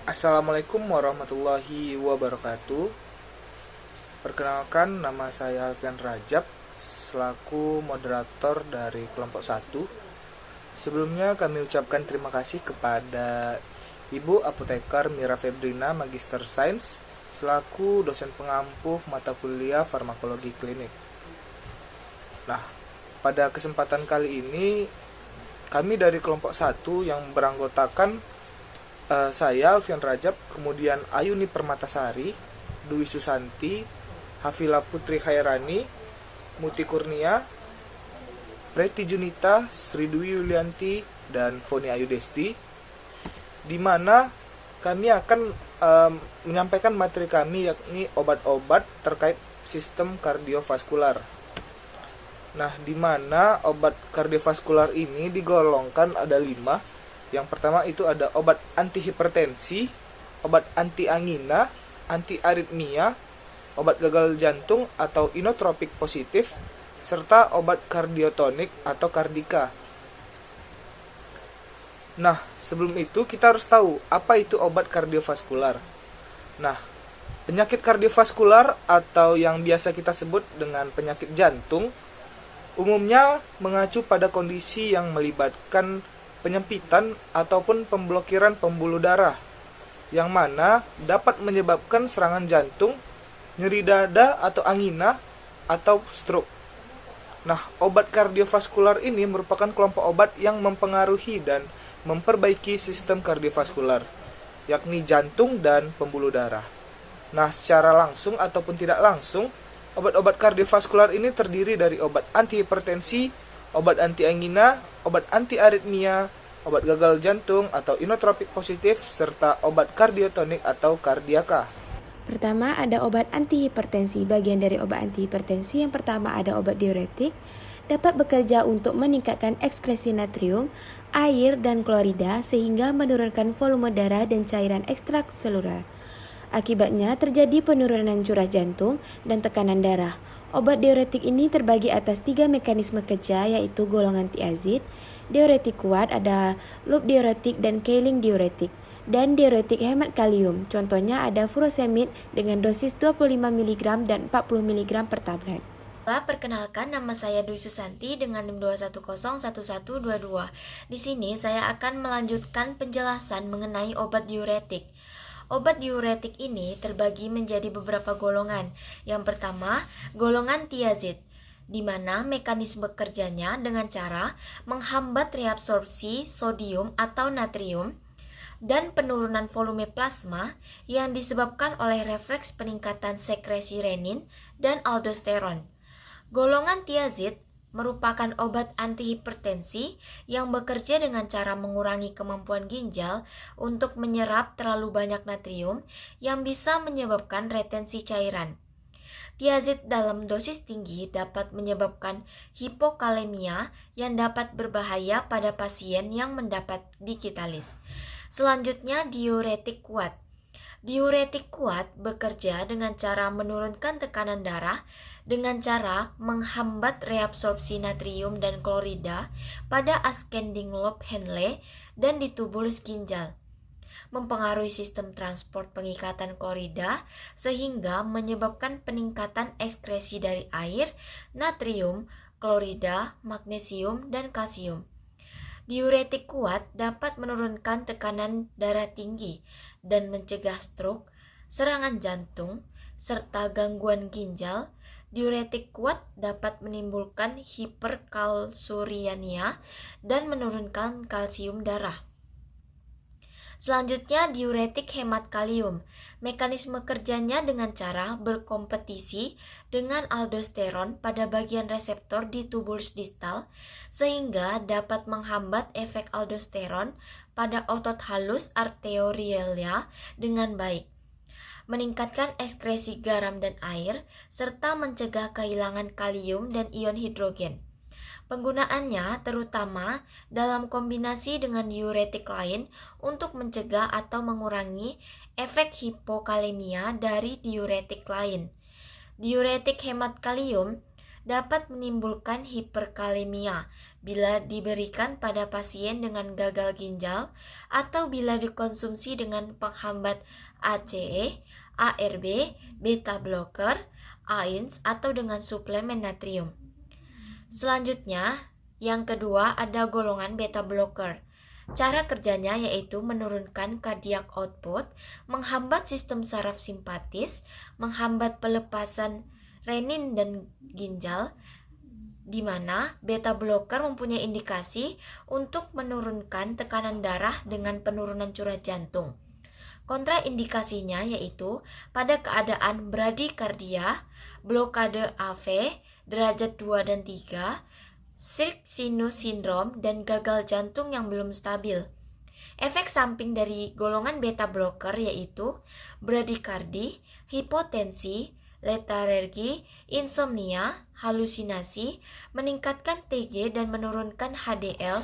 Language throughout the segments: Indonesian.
Assalamualaikum warahmatullahi wabarakatuh. Perkenalkan, nama saya Alfian Rajab selaku moderator dari kelompok 1. Sebelumnya kami ucapkan terima kasih kepada Ibu Apotekar Mira Febrina Magister Sains selaku dosen pengampuh mata kuliah farmakologi klinik. Nah, pada kesempatan kali ini kami dari kelompok 1 yang beranggotakan saya Alfian Rajab, kemudian Ayuni Permatasari, Dwi Susanti, Hafila Putri Khairani, Muti Kurnia, Preti Junita, Sri Dwi Yulianti, dan Foni Ayu Desti, di mana kami akan menyampaikan materi kami, yakni obat-obat terkait sistem kardiovaskular. Nah, di mana obat kardiovaskular ini digolongkan ada 5. Yang pertama itu ada obat antihipertensi, obat anti angina, anti aritmia, obat gagal jantung atau inotropik positif, serta obat kardiotonik atau kardika. Nah, sebelum itu kita harus tahu apa itu obat kardiovaskular. Nah, penyakit kardiovaskular atau yang biasa kita sebut dengan penyakit jantung umumnya mengacu pada kondisi yang melibatkan penyempitan ataupun pemblokiran pembuluh darah, yang mana dapat menyebabkan serangan jantung, nyeri dada atau angina, atau stroke. Nah, obat kardiovaskular ini merupakan kelompok obat yang mempengaruhi dan memperbaiki sistem kardiovaskular, yakni jantung dan pembuluh darah. Nah, secara langsung ataupun tidak langsung, obat-obat kardiovaskular ini terdiri dari obat antihipertensi, obat anti angina, obat anti aritmia, obat gagal jantung atau inotropik positif, serta obat kardiotonik atau kardiaka. Pertama ada obat antihipertensi. Bagian dari obat antihipertensi yang pertama ada obat diuretik. Dapat bekerja untuk meningkatkan ekskresi natrium, air, dan klorida sehingga menurunkan volume darah dan cairan ekstraseluler. Akibatnya terjadi penurunan curah jantung dan tekanan darah. Obat diuretik ini terbagi atas 3 mekanisme kerja, yaitu golongan tiazid, diuretik kuat, ada loop diuretik dan Kayling diuretik, dan diuretik hemat kalium. Contohnya ada furosemid dengan dosis 25 mg dan 40 mg per tablet. Perkenalkan, nama saya Dwi Susanti dengan NIM 2101122. Di sini saya akan melanjutkan penjelasan mengenai obat diuretik. Obat diuretik ini terbagi menjadi beberapa golongan. Yang pertama, golongan tiazid, di mana mekanisme kerjanya dengan cara menghambat reabsorpsi sodium atau natrium dan penurunan volume plasma yang disebabkan oleh refleks peningkatan sekresi renin dan aldosteron. Golongan tiazid merupakan obat antihipertensi yang bekerja dengan cara mengurangi kemampuan ginjal untuk menyerap terlalu banyak natrium yang bisa menyebabkan retensi cairan. Tiazid dalam dosis tinggi dapat menyebabkan hipokalemia yang dapat berbahaya pada pasien yang mendapat dikitalis. Selanjutnya, diuretik kuat. Diuretik kuat bekerja dengan cara menurunkan tekanan darah dengan cara menghambat reabsorpsi natrium dan klorida pada ascending lobe Henle dan di tubulus ginjal, mempengaruhi sistem transport pengikatan klorida sehingga menyebabkan peningkatan ekskresi dari air, natrium, klorida, magnesium, dan kalsium. Diuretik kuat dapat menurunkan tekanan darah tinggi dan mencegah stroke, serangan jantung, serta gangguan ginjal. Diuretik kuat dapat menimbulkan hiperkalsuriania dan menurunkan kalsium darah. Selanjutnya, diuretik hemat kalium. Mekanisme kerjanya dengan cara berkompetisi dengan aldosteron pada bagian reseptor di tubulus distal sehingga dapat menghambat efek aldosteron pada otot halus arteriolia dengan baik, meningkatkan ekskresi garam dan air, serta mencegah kehilangan kalium dan ion hidrogen. Penggunaannya terutama dalam kombinasi dengan diuretik lain untuk mencegah atau mengurangi efek hipokalemia dari diuretik lain. Diuretik hemat kalium dapat menimbulkan hiperkalemia bila diberikan pada pasien dengan gagal ginjal atau bila dikonsumsi dengan penghambat ACE, ARB, beta blocker, AINS atau dengan suplemen natrium. Selanjutnya, yang kedua ada golongan beta blocker. Cara kerjanya yaitu menurunkan cardiac output, menghambat sistem saraf simpatis, menghambat pelepasan renin dan ginjal, di mana beta blocker mempunyai indikasi untuk menurunkan tekanan darah dengan penurunan curah jantung. Kontraindikasinya yaitu pada keadaan bradikardia, blokade AV, derajat 2 dan 3, Sirk sinus sindrom, dan gagal jantung yang belum stabil. Efek samping dari golongan beta blocker yaitu bradikardi, hipotensi, letargi, insomnia, halusinasi, meningkatkan TG dan menurunkan HDL,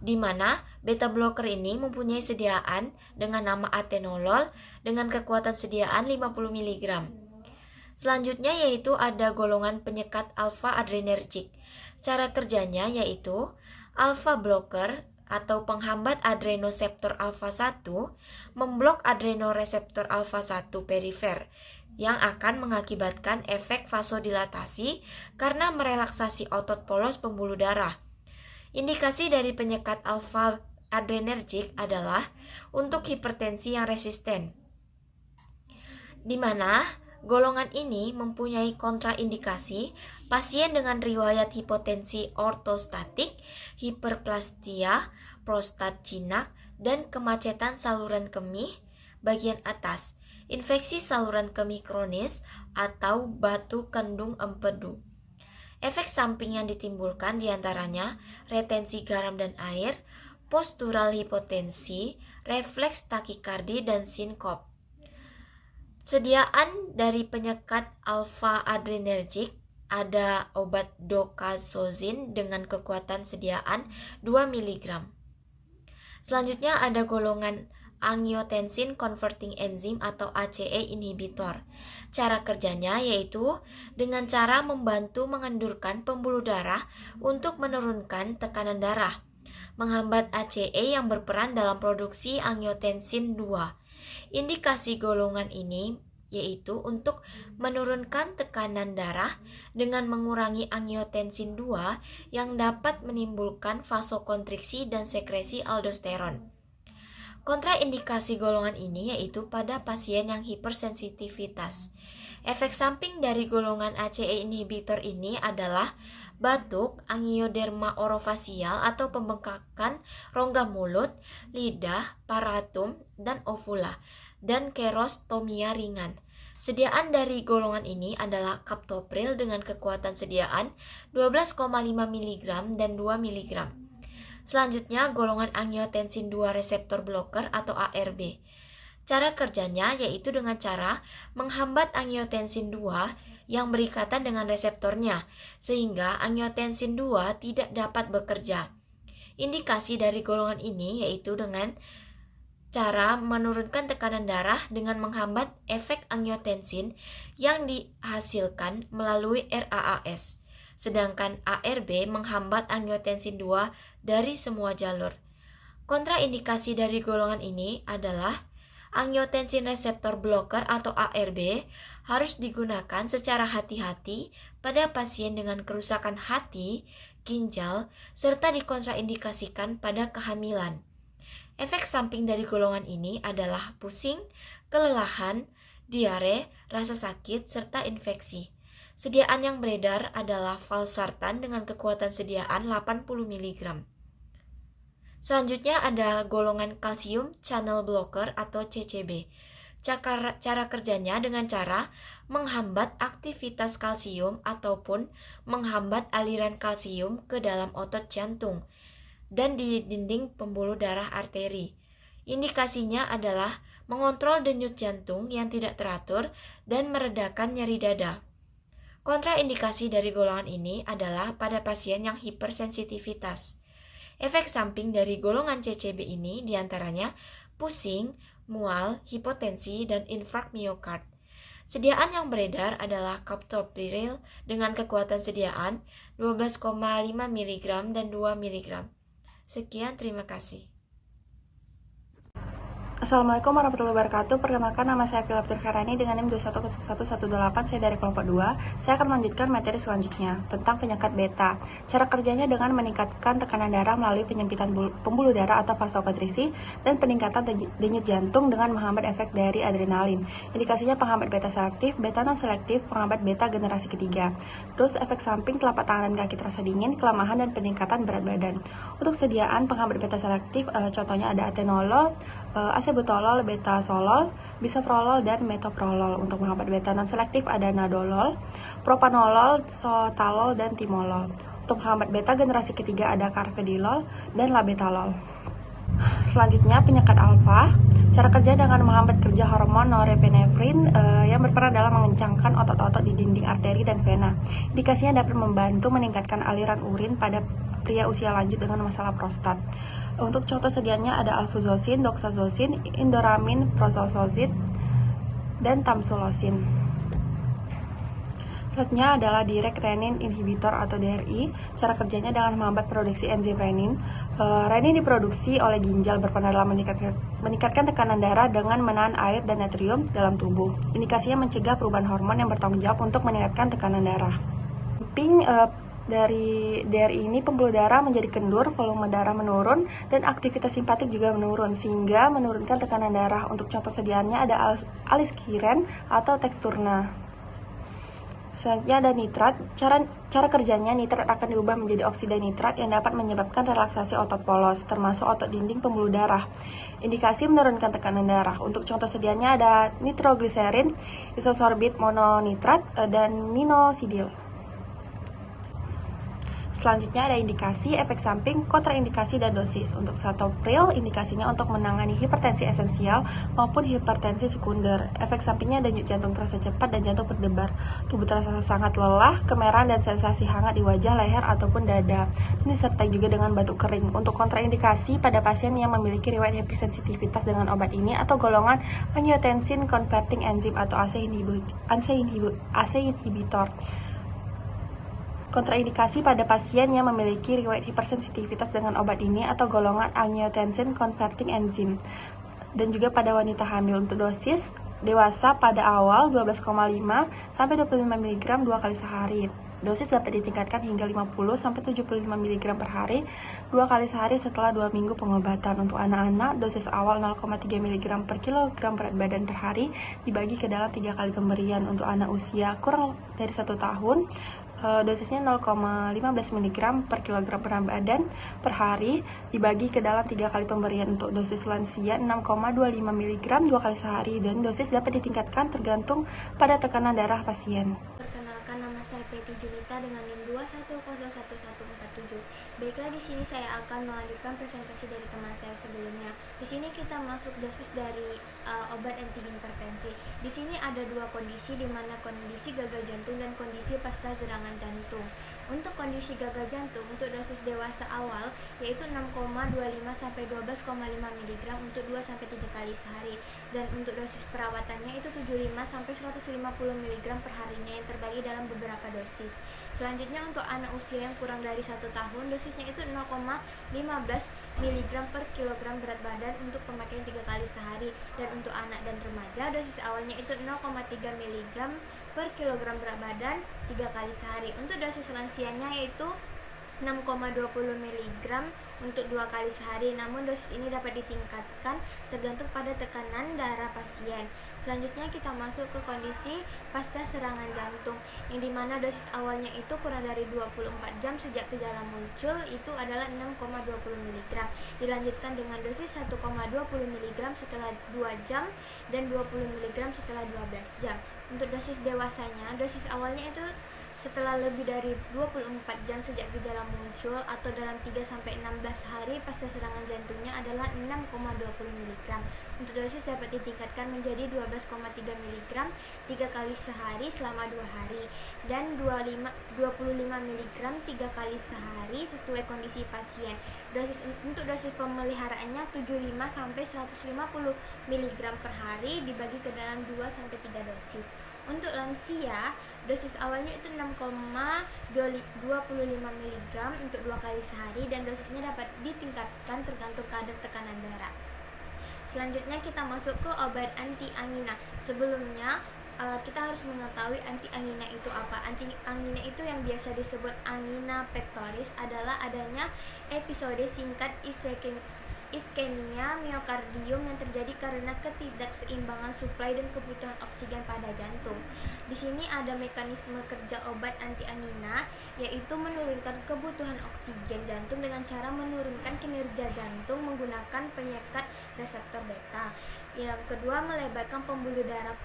di mana beta blocker ini mempunyai sediaan dengan nama atenolol dengan kekuatan sediaan 50 mg. Selanjutnya yaitu ada golongan penyekat alfa adrenergic. Cara kerjanya yaitu alpha blocker atau penghambat adrenoseptor alfa 1 memblok adrenoreseptor alfa 1 perifer yang akan mengakibatkan efek vasodilatasi karena merelaksasi otot polos pembuluh darah. Indikasi dari penyekat alfa adrenergic adalah untuk hipertensi yang resisten, di mana golongan ini mempunyai kontraindikasi pasien dengan riwayat hipotensi ortostatik, hiperplastia, prostat jinak, dan kemacetan saluran kemih bagian atas, infeksi saluran kemih kronis, atau batu kandung empedu. Efek samping yang ditimbulkan diantaranya retensi garam dan air, postural hipotensi, refleks takikardi, dan sinkop. Sediaan dari penyekat alfa adrenergic ada obat docazozin dengan kekuatan sediaan 2 mg. Selanjutnya ada golongan angiotensin converting enzyme atau ACE inhibitor. Cara kerjanya yaitu dengan cara membantu mengendurkan pembuluh darah untuk menurunkan tekanan darah, menghambat ACE yang berperan dalam produksi angiotensin 2. Indikasi golongan ini yaitu untuk menurunkan tekanan darah dengan mengurangi angiotensin 2 yang dapat menimbulkan vasokonstriksi dan sekresi aldosteron. Kontraindikasi golongan ini yaitu pada pasien yang hipersensitivitas. Efek samping dari golongan ACE inhibitor ini adalah batuk, angioderma orofasial atau pembengkakan rongga mulut, lidah, paratum, dan ovula, dan kerostomia ringan. Sediaan dari golongan ini adalah captopril dengan kekuatan sediaan 12,5 mg dan 2 mg. Selanjutnya golongan angiotensin 2 reseptor blocker atau ARB. Cara kerjanya yaitu dengan cara menghambat angiotensin 2 yang berikatan dengan reseptornya, sehingga angiotensin 2 tidak dapat bekerja. Indikasi dari golongan ini yaitu dengan cara menurunkan tekanan darah dengan menghambat efek angiotensin yang dihasilkan melalui RAAS, sedangkan ARB menghambat angiotensin 2 dari semua jalur. Kontraindikasi dari golongan ini adalah angiotensin reseptor blocker atau ARB harus digunakan secara hati-hati pada pasien dengan kerusakan hati, ginjal, serta dikontraindikasikan pada kehamilan. Efek samping dari golongan ini adalah pusing, kelelahan, diare, rasa sakit, serta infeksi. Sediaan yang beredar adalah valsartan dengan kekuatan sediaan 80 mg. Selanjutnya ada golongan kalsium channel blocker atau CCB. Cara kerjanya dengan cara menghambat aktivitas kalsium ataupun menghambat aliran kalsium ke dalam otot jantung dan di dinding pembuluh darah arteri. Indikasinya adalah mengontrol denyut jantung yang tidak teratur dan meredakan nyeri dada. Kontraindikasi dari golongan ini adalah pada pasien yang hipersensitivitas. Efek samping dari golongan CCB ini diantaranya pusing, mual, hipotensi, dan infark miokard. Sediaan yang beredar adalah captopril dengan kekuatan sediaan 12,5 mg dan 2 mg. Sekian, terima kasih. Assalamualaikum warahmatullahi wabarakatuh. Perkenalkan, nama saya Vila Khairani dengan NIM 2101118. Saya dari kelompok 2. Saya akan melanjutkan materi selanjutnya tentang penyakit beta. Cara kerjanya dengan meningkatkan tekanan darah melalui penyempitan pembuluh darah atau vasokonstriksi dan peningkatan denyut jantung dengan menghambat efek dari adrenalin. Indikasinya penghambat beta selektif, beta non selektif, penghambat beta generasi ketiga. Terus efek samping telapak tangan dan kaki terasa dingin, kelemahan dan peningkatan berat badan. Untuk sediaan penghambat beta selektif, contohnya ada atenolol, acebutolol, betasolol, bisoprolol, dan metoprolol. Untuk penghambat beta non selektif ada nadolol, propanolol, sotalol, dan timolol. Untuk penghambat beta generasi ketiga ada carvedilol dan labetalol. Selanjutnya penyakit alfa. Cara kerja dengan menghambat kerja hormon norepinefrin yang berperan dalam mengencangkan otot-otot di dinding arteri dan vena. Indikasinya dapat membantu meningkatkan aliran urin pada pria usia lanjut dengan masalah prostat. Untuk contoh sediaannya ada alfuzosin, doxazosin, indoramin, prozosozid, dan tamsulosin. Selanjutnya adalah direct renin inhibitor atau DRI. Cara kerjanya dengan menghambat produksi enzim renin. Renin diproduksi oleh ginjal, berperan dalam meningkatkan tekanan darah dengan menahan air dan natrium dalam tubuh. Indikasinya mencegah perubahan hormon yang bertanggung jawab untuk meningkatkan tekanan darah. Dari DRI ini pembuluh darah menjadi kendur, volume darah menurun, dan aktivitas simpatik juga menurun, sehingga menurunkan tekanan darah. Untuk contoh sediaannya ada aliskiren atau texturna. Selanjutnya ada nitrat. Cara kerjanya, nitrat akan diubah menjadi oksida nitrat yang dapat menyebabkan relaksasi otot polos, termasuk otot dinding pembuluh darah. Indikasi menurunkan tekanan darah. Untuk contoh sediaannya ada nitrogliserin, isosorbit mononitrat, dan minoxidil. Selanjutnya ada indikasi, efek samping, kontraindikasi, dan dosis. Untuk satopril, indikasinya untuk menangani hipertensi esensial maupun hipertensi sekunder. Efek sampingnya denyut jantung terasa cepat dan jantung berdebar. Tubuh terasa sangat lelah, kemerahan, dan sensasi hangat di wajah, leher, ataupun dada. Ini disertai juga dengan batuk kering. Untuk kontraindikasi pada pasien yang memiliki riwayat hipersensitivitas dengan obat ini atau golongan angiotensin converting enzyme atau ACE inhibitor. Kontraindikasi pada pasien yang memiliki riwayat hipersensitivitas dengan obat ini atau golongan angiotensin converting enzyme. Dan juga pada wanita hamil. Untuk dosis dewasa pada awal 12,5 sampai 25 mg 2 kali sehari. Dosis dapat ditingkatkan hingga 50 sampai 75 mg per hari 2 kali sehari setelah 2 minggu pengobatan. Untuk anak-anak, dosis awal 0,3 mg per kilogram berat badan per hari dibagi ke dalam 3 kali pemberian. Untuk anak usia kurang dari 1 tahun, dosisnya 0,15 mg per kilogram berat badan per hari dibagi ke dalam 3 kali pemberian. Untuk dosis lansia 6,25 mg 2 kali sehari, dan dosis dapat ditingkatkan tergantung pada tekanan darah pasien. Perkenalkan, nama saya Preti Junita dengan NIM 2101147. Baiklah, di sini saya akan melanjutkan presentasi dari teman saya sebelumnya. Di sini kita masuk dosis dari obat antihipertensi. Di sini ada 2 kondisi, di mana kondisi gagal jantung dan kondisi pasca serangan jantung. Untuk kondisi gagal jantung, untuk dosis dewasa awal yaitu 6,25 sampai 12,5 mg untuk 2 sampai 3 kali sehari, dan untuk dosis perawatannya itu 75 sampai 150 mg per harinya yang terbagi dalam beberapa dosis. Selanjutnya untuk anak usia yang kurang dari 1 tahun, dosisnya itu 0,15 mg per kilogram berat badan untuk pemakaian 3 kali sehari, dan untuk anak dan remaja dosis awalnya itu 0,3 mg per kilogram berat badan 3 kali sehari. Untuk dosis lansianya yaitu 6,20 mg untuk 2 kali sehari, namun dosis ini dapat ditingkatkan tergantung pada tekanan darah pasien. Selanjutnya kita masuk ke kondisi pasca serangan jantung, yang dimana dosis awalnya itu kurang dari 24 jam sejak gejala muncul, itu adalah 6,20 mg, dilanjutkan dengan dosis 1,20 mg setelah 2 jam dan 20 mg setelah 12 jam. Untuk dosis dewasanya, dosis awalnya itu setelah lebih dari 24 jam sejak gejala muncul atau dalam 3-16 hari pasca serangan jantungnya adalah 6,20 mg. Untuk dosis dapat ditingkatkan menjadi 12,3 mg 3 kali sehari selama 2 hari dan 25 mg 3 kali sehari sesuai kondisi pasien. Untuk dosis pemeliharaannya 75 sampai 150 mg per hari dibagi ke dalam 2 sampai 3 dosis. Untuk lansia, dosis awalnya itu 6,25 mg untuk 2 kali sehari dan dosisnya dapat ditingkatkan tergantung kadar tekanan darah. Selanjutnya kita masuk ke obat anti angina. Sebelumnya kita harus mengetahui anti angina itu apa. Anti angina itu yang biasa disebut angina pectoris adalah adanya episode singkat iskemia miokardium yang terjadi karena ketidakseimbangan suplai dan kebutuhan oksigen pada jantung. Di sini ada mekanisme kerja obat anti angina, yaitu menurunkan kebutuhan oksigen jantung dengan cara menurunkan kinerja jantung menggunakan penyekat reseptor beta. Yang kedua, melebarkan pembuluh darah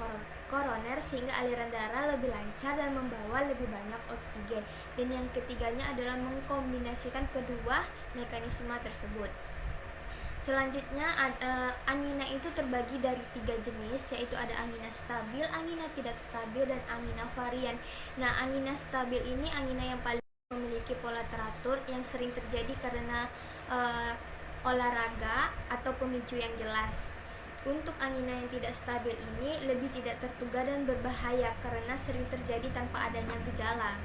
koroner sehingga aliran darah lebih lancar dan membawa lebih banyak oksigen. Dan yang ketiganya adalah mengkombinasikan kedua mekanisme tersebut. Selanjutnya angina itu terbagi dari 3 jenis, yaitu ada angina stabil, angina tidak stabil, dan angina varian. Nah, angina stabil ini angina yang paling memiliki pola teratur yang sering terjadi karena olahraga atau pemicu yang jelas. Untuk angina yang tidak stabil ini lebih tidak terduga dan berbahaya karena sering terjadi tanpa adanya gejala.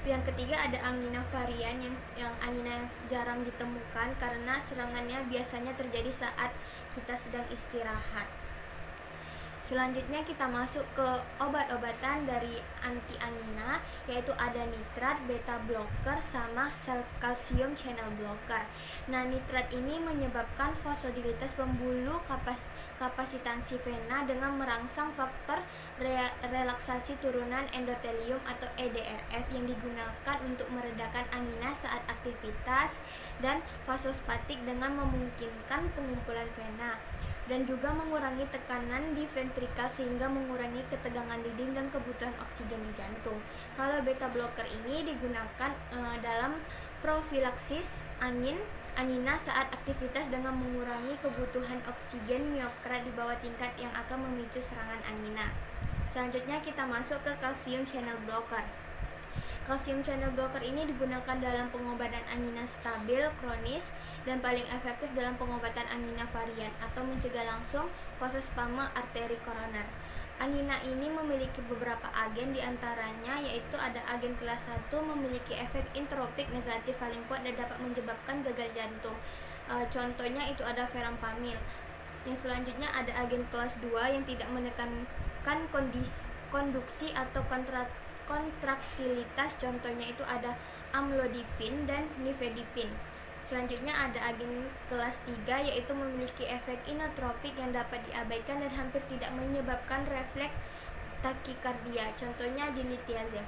Yang ketiga ada angina varian yang angina yang jarang ditemukan karena serangannya biasanya terjadi saat kita sedang istirahat. Selanjutnya kita masuk ke obat-obatan dari anti angina, yaitu ada nitrat, beta blocker, sama sel kalsium channel blocker. Nah, nitrat ini menyebabkan vasodilitas pembuluh kapasitansi vena dengan merangsang faktor relaksasi turunan endotelium atau EDRF yang digunakan untuk meredakan angina saat aktivitas, dan vasospatik dengan memungkinkan pengumpulan vena dan juga mengurangi tekanan di ventrikal sehingga mengurangi ketegangan dinding dan kebutuhan oksigen di jantung. Kalau beta blocker ini digunakan dalam profilaksis angina saat aktivitas dengan mengurangi kebutuhan oksigen miokard di bawah tingkat yang akan memicu serangan angina. Selanjutnya kita masuk ke calcium channel blocker. Calcium channel blocker ini digunakan dalam pengobatan angina stabil kronis dan paling efektif dalam pengobatan angina varian atau mencegah langsung vasospasme arteri koroner. Angina ini memiliki beberapa agen, diantaranya yaitu ada agen kelas 1 memiliki efek intropik negatif paling kuat dan dapat menyebabkan gagal jantung. Contohnya itu ada ferampamil. Yang selanjutnya ada agen kelas 2 yang tidak menekankan konduksi atau kontraktilitas, contohnya itu ada amlodipin dan nifedipin. Selanjutnya ada agen kelas 3 yaitu memiliki efek inotropik yang dapat diabaikan dan hampir tidak menyebabkan refleks takikardia, contohnya dilitiazem.